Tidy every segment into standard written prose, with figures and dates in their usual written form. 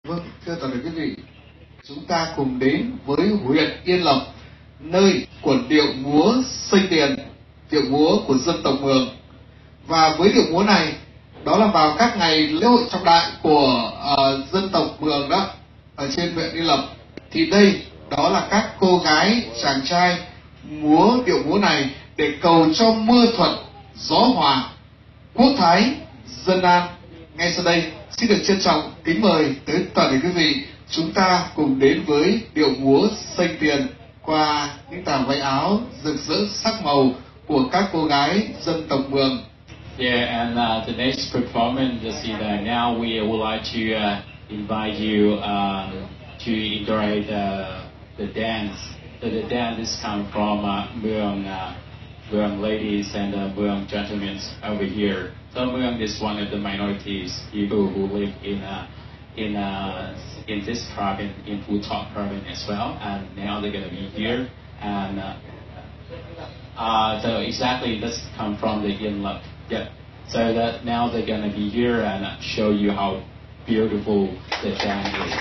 Vâng, thưa toàn thể quý vị, chúng ta cùng đến với huyện Yên Lập, nơi của điệu múa Xênh Tiền, điệu múa của dân tộc Mường. Và với điệu múa này, đó là vào các ngày lễ hội trọng đại của dân tộc Mường đó, ở trên huyện Yên Lập. Thì đây, đó là các cô gái, chàng trai múa điệu múa này để cầu cho mưa thuận, gió hòa, quốc thái, dân an. Ngay sau đây, xin được trân trọng kính mời tới toàn thể quý vị, chúng ta cùng đến với điệu múa Xênh Tiền qua những tà váy áo rực rỡ sắc màu của các cô gái dân tộc Mường. Yeah, and the next performance this evening, now we would like to invite you to enjoy the dance. So the dance is come from Mường ladies and Mường gentlemen over here. So Mường is one of the minorities people who live in this province, in Phú Thọ province as well, and now they're going to be here. And so exactly this come from the Yên Lập. Yeah. So that now they're going to be here and show you how beautiful the dance is.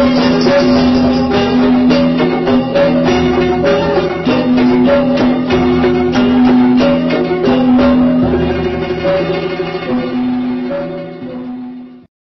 Thank you.